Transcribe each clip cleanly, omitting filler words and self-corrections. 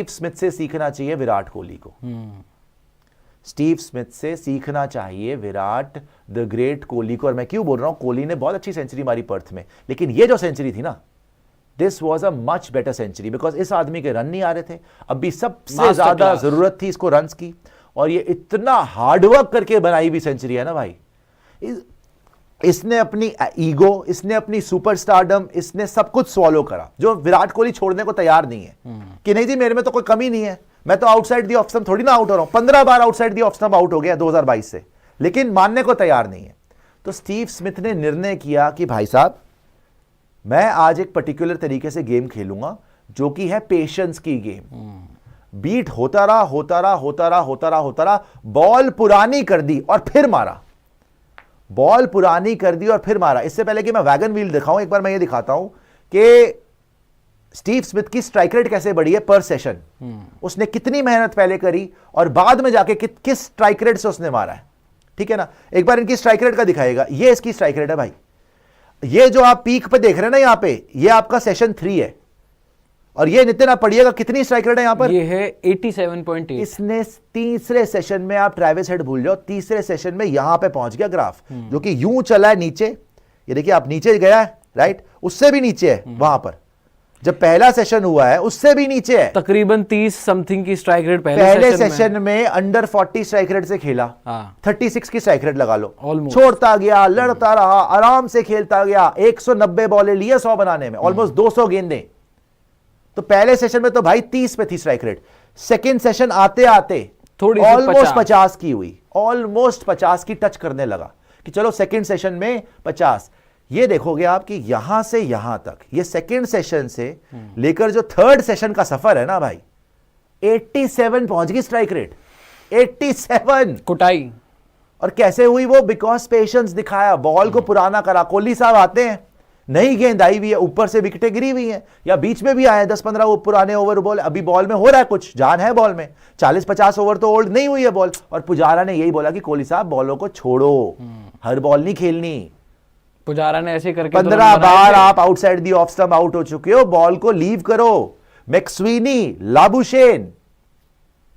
Steve Smith से सीखना चाहिए विराट कोहली को। स्टीव स्मिथ से सीखना चाहिए विराट द ग्रेट कोहली को। और मैं क्यों बोल रहा हूं, कोहली ने बहुत अच्छी सेंचुरी मारी पर्थ में, लेकिन ये जो सेंचुरी थी ना, this was a much better century, because इस आदमी के रन नहीं आ रहे थे। अभी सबसे ज्यादा जरूरत थी इसको रन्स की, और ये इतना हार्डवर्क करके बनाई हुई सेंचुरी है ना भाई। इसने अपनी ईगो, इसने अपनी सुपरस्टारडम, इसने सब कुछ सॉलो करा, जो विराट कोहली छोड़ने को तैयार नहीं है कि नहीं जी मेरे में तो कोई कमी नहीं है, मैं तो आउटसाइड दी ऑफ स्टंप थोड़ी ना आउट हो रहा हूं। 15 बार outside the off stump out हो गया 2022 से, लेकिन मानने को तैयार नहीं है। तो स्टीव स्मिथ ने निर्णय किया कि भाई साहब मैं आज एक पर्टिकुलर तरीके से गेम खेलूंगा, जो कि है पेशेंस की गेम। बीट होता रहा होता रहा होता रहा होता रहा होता रहा, बॉल पुरानी कर दी और फिर मारा, बॉल पुरानी कर दी और फिर मारा। इससे पहले कि मैं वैगन व्हील दिखाऊं, एक बार मैं ये दिखाता हूं कि स्टीव स्मिथ की स्ट्राइक रेट कैसे बढ़ी है पर सेशन। उसने कितनी मेहनत पहले करी और बाद में जाके किस स्ट्राइक रेट से उसने मारा है, ठीक है ना। एक बार इनकी स्ट्राइक रेट का दिखाएगा, ये इसकी स्ट्राइक रेट है भाई। ये जो आप पीक पे देख रहे हैं ना यहां पे, ये आपका सेशन 3 है, और ये नितिन आप पढ़िएगा कितनी स्ट्राइक रेट है यहां पर, ये है 87.8। इसने तीसरे सेशन में, आप ट्रेविस हेड भूल जाओ, तीसरे सेशन में यहां पे पहुंच गया ग्राफ, जो कि यूं चला है नीचे। ये देखिए आप नीचे गया है, राइट, उससे भी नीचे है वहां पर जब पहला सेशन हुआ है, उससे भी नीचे है। तकरीबन 30 समथिंग की स्ट्राइक रेट पहले सेशन में अंडर 40 स्ट्राइक रेट से खेला, 36 की स्ट्राइक रेट लगा लो, छोड़ता गया, लड़ता रहा, आराम से खेलता गया, 190 बॉलें लिए 100 बनाने में, ऑलमोस्ट 200 गेंदें। तो पहले सेशन में तो भाई 30 पे थी स्ट्राइक रेट, सेकेंड सेशन आते आते थोड़ी ऑलमोस्ट 50 की हुई, ऑलमोस्ट 50 की टच करने लगा कि चलो सेकेंड सेशन में 50। ये देखोगे आप कि यहां से यहां तक, ये सेकेंड सेशन से लेकर जो थर्ड सेशन का सफर है ना भाई, 87 पहुंच गई स्ट्राइक रेट, 87 कुटाई। और कैसे हुई वो, बिकॉज पेशेंस दिखाया, बॉल को पुराना करा। कोहली साहब आते हैं, नई गेंद आई हुई है, ऊपर से विकेटें गिरी हुई हैं, या बीच में भी आए 10-15 वो पुराने ओवर बॉल, अभी बॉल में हो रहा है कुछ, जान है बॉल में, 40-50 ओवर तो ओल्ड नहीं हुई है बॉल। और पुजारा ने यही बोला कि कोहली साहब बॉलों को छोड़ो, हर बॉल नहीं खेलनी। पुजारा ने ऐसे करके 15 बार आप outside the off stump out हो चुके हो, बॉल को लीव करो। McSweeney, Labuschagne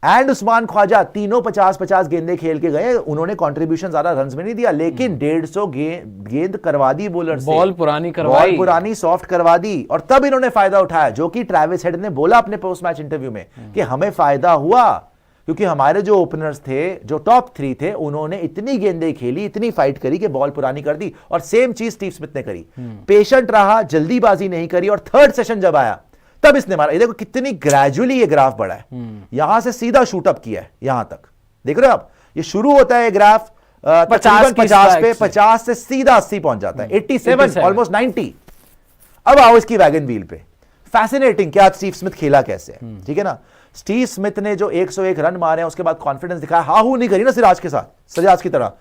and Usman Khawaja तीनों 50-50 गेंदे खेल के गए। उन्होंने कंट्रीब्यूशन ज्यादा रन्स में नहीं दिया, लेकिन 150 गेंद करवा दी बॉलर से, बॉल पुरानी करवाई, बॉल पुरानी सॉफ्ट करवा दी, और तब इन्होंने फायदा उठाया, जो कि ट्रेविस हेड ने बोला अपने पोस्ट मैच इंटरव्यू में कि हमें फायदा हुआ, क्योंकि हमारे जो ओपनर्स थे, जो टॉप 3 थे, उन्होंने इतनी गेंदें खेली, इतनी फाइट करी कि बॉल पुरानी कर दी। और सेम चीज स्टीव स्मिथ ने करी, पेशेंट रहा, जल्दीबाजी नहीं करी, और थर्ड सेशन जब आया तब इसने मारा। ये देखो कितनी ग्रेजुअली ये ग्राफ बढ़ा है, यहां से सीधा शूट अप किया है यहां तक, देख रहे हो आप। ये शुरू होता है ग्राफ 50 पे, 50 से सीधा 80 पहुंच जाता है, 87 ऑलमोस्ट 90। अब आओ इसकी वैगन व्हील पे, फैसिनेटिंग क्या स्टीव स्मिथ खेला कैसे है, ठीक है ना। स्टीव स्मिथ ने जो 101 रन मारे हैं, उसके बाद कॉन्फिडेंस दिखाया, हाहू नहीं करी ना सिराज के साथ, सिराज की तरह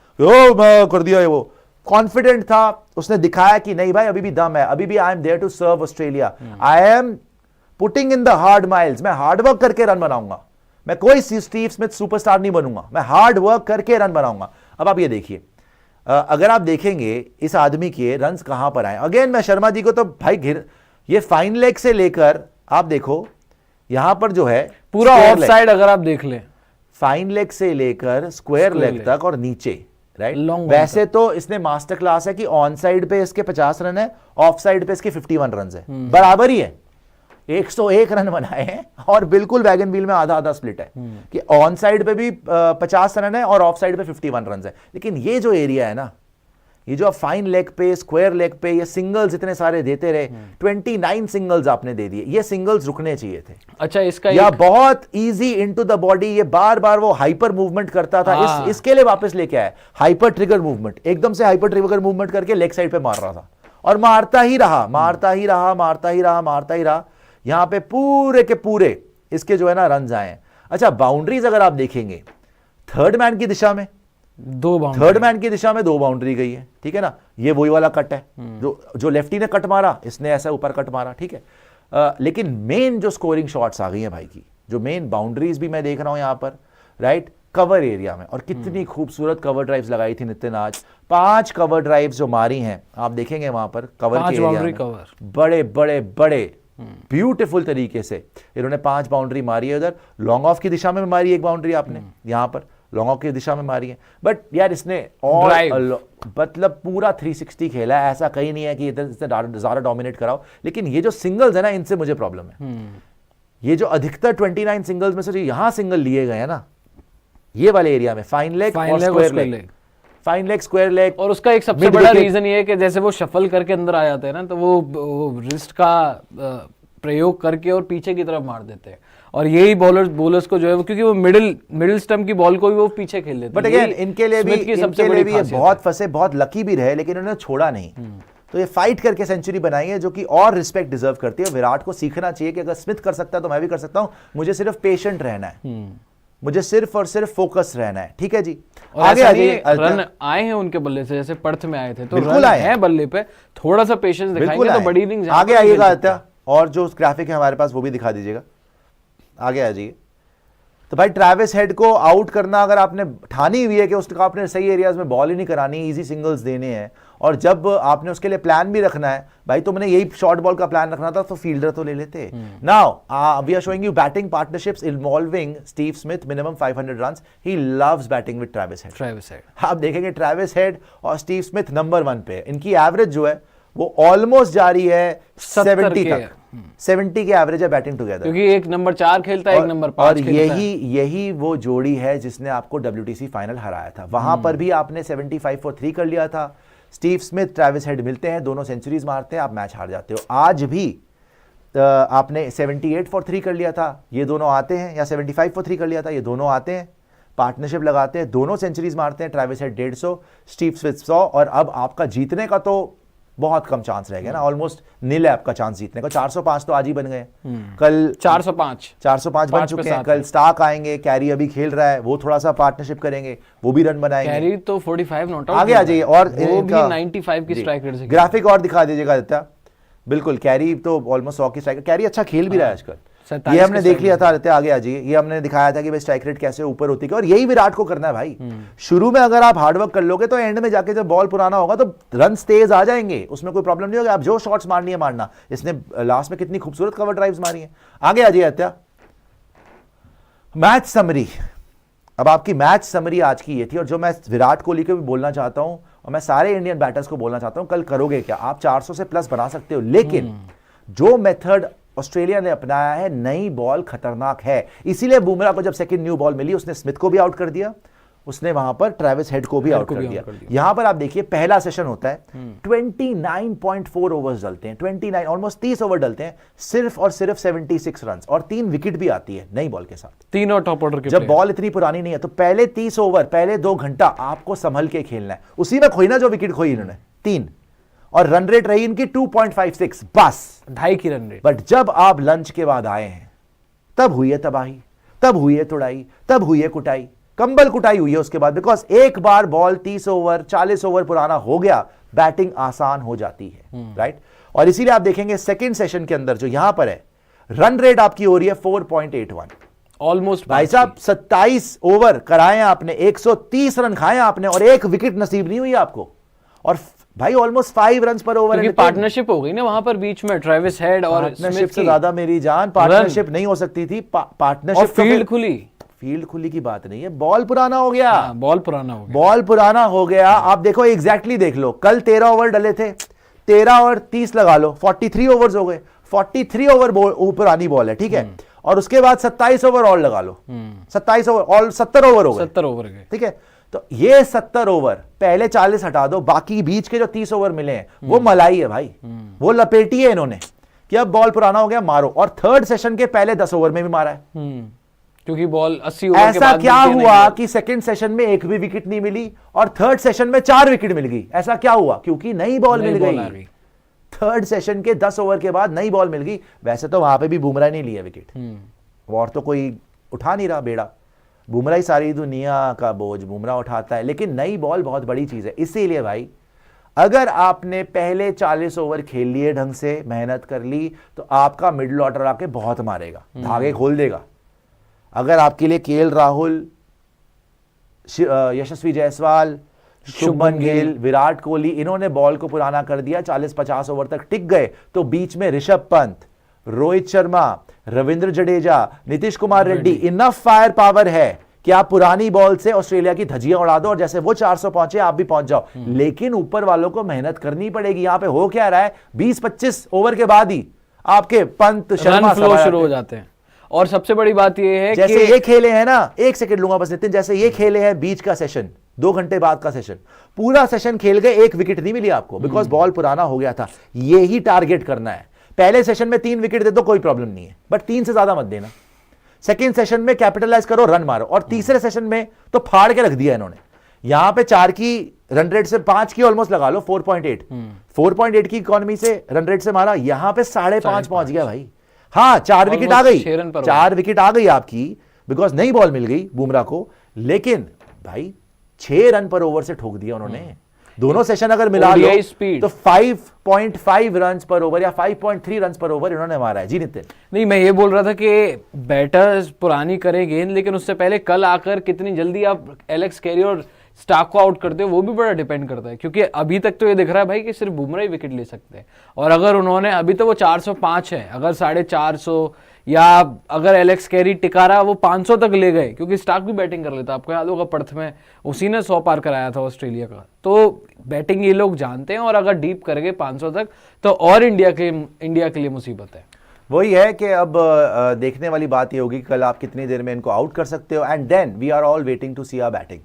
मैं कर दिया है, वो कॉन्फिडेंट था, उसने दिखाया कि नहीं भाई अभी भी दम है, अभी भी I am there to serve Australia, I am putting in the hard miles, मैं हार्ड वर्क करके रन बनाऊंगा, मैं कोई स्टीव स्मिथ सुपरस्टार नहीं बनूंगा, मैं हार्ड वर्क करके रन बनाऊंगा। अब आप ये देखिए, अगर आप देखेंगे इस आदमी के रन्स कहां पर आए, अगेन मैं शर्मा जी को तो भाई ये फाइन लेग से लेकर आप देखो यहां पर जो है पूरा ऑफ साइड, अगर आप देख ले, फाइन लेग से लेकर स्क्वायर लेग तक और नीचे, राइट। वैसे तो इसने मास्टर क्लास है कि ऑन साइड पे इसके 50 रन है, ऑफ साइड पे इसके 51 रन है, बराबर ही है, 101 रन बनाए हैं, और बिल्कुल वैगन व्हील में आधा आधा स्प्लिट है कि ऑन साइड पे भी 50 रन है और ऑफ साइड पे 51 रन है। लेकिन ये जो एरिया है ना, ये जो फाइन लेग पे, स्क्वायर लेग पे ये सिंगल्स इतने सारे देते रहे, 29 सिंगल्स आपने दे दिए, ये सिंगल्स रुकने चाहिए थे। अच्छा, इसका या बहुत इजी इनटू द बॉडी, ये बार बार वो हाइपर मूवमेंट करता था, इसके लिए वापस लेके आया हाइपर ट्रिगर मूवमेंट, एकदम से हाइपर ट्रिगर मूवमेंट करके लेग साइड पे मार रहा था, और मारता ही रहा, मारता ही रहा, मारता ही रहा, मारता ही रहा। यहां पे पूरे के पूरे इसके जो है ना रन आए। अच्छा, बाउंड्रीज अगर आप देखेंगे, थर्ड मैन की दिशा में 2 बाउंड्री, थर्ड मैन की दिशा में 2 बाउंड्री गई है, ठीक है ना। ये वही वाला कट है जो लेफ्टी ने कट मारा, इसने ऐसा ऊपर कट मारा, ठीक है। लेकिन मेन जो स्कोरिंग शॉट्स आ गई हैं भाई की, जो मेन बाउंड्रीज भी मैं देख रहा हूं यहां पर, राइट, कवर एरिया में, और कितनी खूबसूरत कवर ड्राइव्स लगाई थी नितिन आज, 5 कवर ड्राइव्स जो मारी हैं आप देखेंगे वहां पर कवर के एरिया में, बड़े बड़े बड़े ब्यूटीफुल तरीके से इन्होंने 5 बाउंड्री मारी है उधर, लॉन्ग ऑफ की दिशा में मारी एक बाउंड्री आपने, यहां पर लॉन्ग ऑफ की दिशा में मारी है। बट यार इसने और मतलब पूरा 360 खेला है, ऐसा कहीं नहीं है कि इधर ज्यादा डोमिनेट कराओ, लेकिन ये जो सिंगल्स है ना, इनसे मुझे प्रॉब्लम है। ये जो अधिकतर 29 सिंगल्स में से जो यहां सिंगल लिए गए हैं ना, ये वाले एरिया में फाइन लेग और square leg, fine leg square leg, और उसका एक सबसे बड़ा रीजन ये है कि जैसे वो शफल करके अंदर आ जाते हैं ना, तो वो रिस्ट का प्रयोग करके और पीछे की तरफ मार देते हैं, और यही बॉलर्स को जो है वो, क्योंकि वो मिडिल स्टंप की बॉल को भी वो पीछे खेल लेते हैं। बट अगेन इनके लिए भी बहुत फंसे, बहुत लकी भी रहे, लेकिन उन्होंने छोड़ा नहीं। तो ये फाइट करके सेंचुरी बनाई है, जो कि और रिस्पेक्ट डिजर्व करती है। विराट को सीखना चाहिए कि अगर स्मिथ कर सकता है तो मैं भी कर सकता हूं, मुझे सिर्फ पेशेंट रहना है, मुझे सिर्फ और सिर्फ फोकस रहना है। ठीक है जी, आगे आगे रन आए हैं उनके बल्ले से, जैसे पर्थ में आए थे, तो रन है बल्ले पे, थोड़ा सा पेशेंस दिखाएंगे तो बड़ी इनिंग्स आगे आइएगा आदित्य, और जो ग्राफिक है हमारे पास वो भी दिखा दीजिएगा, आगे आ जाइए। तो भाई ट्रैविस हेड को आउट करना, अगर आपने ठानी हुई है कि उसका आपने सही एरियाज में बॉल ही नहीं करानी, इजी सिंगल्स देने हैं, और जब आपने उसके लिए प्लान भी रखना है, भाई तुमने यही शॉर्ट बॉल का प्लान रखना था तो फील्डर तो ले लेते। Now we are showing you batting partnerships involving Steve Smith, minimum 500 runs. He loves batting with Travis Head. आप देखेंगे ट्रैविस हेड और स्टीव स्मिथ नंबर 1 पे, इनकी एवरेज जो है वो ऑलमोस्ट जा रही है 70 तक, 70 की एवरेज है बैटिंग टुगेदर, क्योंकि एक नंबर 4 खेलता है, एक नंबर 5 खेलता है। यही वो जोड़ी है जिसने आपको WTC फाइनल हराया था। वहां पर भी आपने 75 for 3 कर लिया था। स्टीव स्मिथ ट्रैविस हेड मिलते हैं, दोनों सेंचुरीज मारते हैं, आप मैच हार जाते हो। आज भी आपने 78 for 3 कर लिया था, ये दोनों आते हैं, या 75 for 3 कर लिया था, ये दोनों आते हैं, पार्टनरशिप लगाते हैं, दोनों सेंचुरीज मारते हैं। ट्रैविस हेड 150, स्टीव स्मिथ 100, और अब आपका जीतने का तो बहुत कम चांस रह गया ना, ऑलमोस्ट नील है आपका चांस जीतने का। 405 तो आज ही बन गए, कल 405 बन चुके हैं। कल स्टार्क आएंगे, कैरी अभी खेल रहा है, वो थोड़ा सा पार्टनरशिप करेंगे, वो भी रन बनाएंगे। कैरी तो 45 नॉट आउट, आगे आ जाइए, और वो भी 95 की स्ट्राइक रेट से। ग्राफिक और दिखा दीजिएगा आदित्य। बिल्कुल, कैरी तो ऑलमोस्ट 100 की स्ट्राइक, कैरी अच्छा खेल भी रहा है आजकल, ये हमने देख लिया था। आदित्य आगे आ जाइए, ये हमने दिखाया था कि भाई स्ट्राइक रेट कैसे ऊपर होती है, और यही विराट को करना है भाई। शुरू में अगर आप हार्डवर्क कर लोगे तो एंड में जाके जब बॉल पुराना होगा तो रन तेज आ जाएंगे, उसमें कोई प्रॉब्लम नहीं होगा। आप जो शॉट्स मारनी है मारना। इसने लास्ट में कितनी खूबसूरत कवर ड्राइव्स मारी है। आगे आ जाइए आदित्य, मैच समरी। अब आपकी मैच समरी आज की ये थी, और जो मैं विराट कोहली को भी बोलना चाहता हूं, और मैं सारे इंडियन बैटर्स को बोलना चाहता हूं, कल करोगे क्या? आप 400 से प्लस बना सकते हो, लेकिन जो मेथड ऑस्ट्रेलिया ने अपनाया है, नई बॉल खतरनाक है। इसीलिए बुमराह को जब सेकंड न्यू बॉल मिली, उसने स्मिथ को भी आउट कर दिया, उसने वहां पर ट्रैविस हेड को भी आउट कर दिया। यहां पर आप देखिए, पहला सेशन होता है, 29.4 ओवर्स डलते हैं, 29 ऑलमोस्ट 30 ओवर डलते हैं, सिर्फ और सिर्फ 76 रन, और 3 विकेट भी आती है नई बॉल के साथ, तीनों टॉप ऑर्डर के। जब बॉल इतनी पुरानी नहीं है, तो पहले 30 ओवर, पहले 2 घंटा आपको संभल के खेलना है। उसी में खोई ना जो विकेट खोई इन्होंने 3, और रन रेट रही इनकी 2.56, बस 2.5 की रन रेट। बट जब आप लंच के बाद आए हैं, तब हुई है तबाही, तब हुई है तुड़ाई, तब हुई है कुटाई, कंबल कुटाई हुई है उसके बाद। बिकॉज एक बार बॉल 30 ओवर 40 ओवर पुराना हो गया, बैटिंग आसान हो जाती है, राइट। और इसीलिए आप देखेंगे सेकेंड सेशन के अंदर जो यहां पर है, रन रेट आपकी हो रही है 4.81, ऑलमोस्ट। भाई साहब 27 ओवर कराए आपने, 130 रन खाए आपने, और एक विकेट नसीब नहीं हुई आपको। और भाई ऑलमोस्ट 5 रन पर ओवर, पार्टनरशिप हो गई ना वहां पर बीच में, ट्रैविस हेड और पार्टनरशिप से ज्यादा मेरी जान, पार्टनरशिप नहीं हो सकती थी। पार्टनरशिप, फील्ड खुली, फील्ड खुली की बात नहीं है, बॉल पुराना हो गया। बॉल पुराना हो गया, बॉल पुराना हो गया। आप देखो एग्जैक्टली देख लो, कल 13 ओवर डले थे, 13 और 30 लगा लो, 43 ओवर्स हो गए। 43 ओवर पुरानी बॉल है, ठीक है, और उसके बाद 27 ओवर और लगा लो, 27 ओवर और 70 ओवर हो गए, 70 ओवर गए, ठीक है। तो ये 70 ओवर, पहले 40 हटा दो, बाकी बीच के जो 30 ओवर मिले हैं वो मलाई है भाई, वो लपेटी है इन्होंने कि अब बॉल पुराना हो गया, मारो। और थर्ड सेशन के पहले 10 ओवर में भी मारा है, क्योंकि बॉल 80 ओवर के बाद ऐसा क्या हुआ कि सेकंड सेशन में एक भी विकेट नहीं मिली और थर्ड सेशन में 4 विकेट मिल गई? ऐसा क्या हुआ? क्योंकि नई बॉल मिल गई। थर्ड सेशन के 10 ओवर के बाद नई बॉल मिल गई। वैसे तो वहां पे भी बुमराह ने लिया विकेट, और तो कोई उठा नहीं रहा बेड़ा, बुमराह ही सारी दुनिया का बोझ बुमराह उठाता है। लेकिन नई बॉल बहुत बड़ी चीज है। इसीलिए भाई, अगर आपने पहले 40 ओवर खेल लिए, ढंग से मेहनत कर ली, तो आपका मिडिल ऑर्डर आके बहुत मारेगा, धागे खोल देगा। अगर आपके लिए केएल राहुल, यशस्वी जायसवाल, शुभमन गिल, विराट कोहली, इन्होंने बॉल को पुराना कर दिया, 40-50 ओवर तक टिक गए, तो बीच में Rishabh Pant, Rohit Sharma, Ravindra Jadeja, Nitish Kumar Reddy, enough fire power है कि आप पुरानी बॉल से ऑस्ट्रेलिया की धज्जियां उड़ा दो और जैसे वो 400 पहुंचे आप भी पहुंच जाओ। लेकिन ऊपर वालों को मेहनत करनी पड़ेगी। यहां पे हो क्या रहा है, 20-25 ओवर के बाद ही आपके पंत, शर्मा फ्लो शुरू हो जाते हैं। और सबसे बड़ी बात यह है जैसे ये खेले हैं ना, एक सेकंड लूंगा बस नितिन, जैसे ये खेले हैं बीच का सेशन, 2 घंटे बाद का सेशन, पूरा सेशन खेल गए, 1 विकेट नहीं मिली आपको, बिकॉज बॉल पुराना हो गया था। ये ही टारगेट करना है। पहले सेशन में 3 विकेट दे दो, कोई प्रॉब्लम नहीं है, बट 3 से ज्यादा मत देना। सेकेंड सेशन में कैपिटलाइज करो, रन मारो। और तीसरे सेशन में तो फाड़ के रख दिया इन्होंने। यहां पे 4 की रन रेट से 5 की ऑलमोस्ट लगा लो, 4.8 की इकोनॉमी से रन रेट से मारा, यहां पे 5.5 पहुंच गया भाई। हाँ, 4 विकेट आ गई, 4 विकेट आ गई आपकी, बिकॉज नई बॉल मिल गई बुमराह को। लेकिन भाई 6 रन पर ओवर से ठोक दिया उन्होंने। दोनों सेशन अगर मिला लो तो 5.5 रन पर ओवर या 5.3 रन पर ओवर इन्होंने मारा है। जी नितिन। नहीं, मैं ये बोल रहा था कि बैटर्स पुरानी करें गेंद, लेकिन उससे पहले कल आकर कितनी जल्दी आप एलेक्स कैरी और स्टार्क को आउट करते हो, वो भी बड़ा डिपेंड करता है। क्योंकि अभी तक तो ये दिख रहा है भाई कि सिर्फ बुमराह ही विकेट ले सकते हैं। और अगर उन्होंने, अभी तो वो 405 है, अगर 450 या अगर एलेक्स कैरी टिका रहा, वो 500 तक ले गए, क्योंकि स्टार्क भी बैटिंग कर लेता। आपको याद होगा पर्थ में उसी ने 100 पार कराया था ऑस्ट्रेलिया का। तो बैटिंग ये लोग जानते हैं, और अगर डीप कर गए 500 तक तो और इंडिया के लिए मुसीबत है। वही है कि अब देखने वाली बात ये होगी कि कल आप कितनी देर में इनको आउट कर सकते हो। And then we are all waiting to see our batting.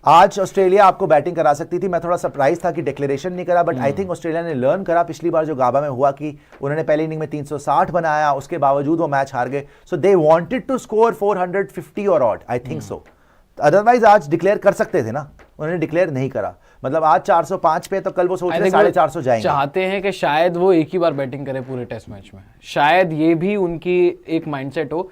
आज ऑस्ट्रेलिया आपको बैटिंग करा सकती थी। मैं थोड़ा सरप्राइज था कि डिक्लेरेशन नहीं करा, बट आई थिंक ऑस्ट्रेलिया ने लर्न करा पिछली बार जो गाबा में हुआ कि उन्होंने पहली इनिंग में 360 बनाया, उसके बावजूद वो मैच हार गए। So they wanted to score 450 और odd, I think so. Otherwise आज डिक्लेयर कर सकते थे ना, उन्होंने डिक्लेयर नहीं करा। मतलब आज 405 पे, तो कल वो सोच रहे 450 जाएंगे। चाहते हैं कि शायद वो एक ही बार बैटिंग करे पूरे टेस्ट मैच में, शायद ये भी उनकी एक माइंडसेट हो।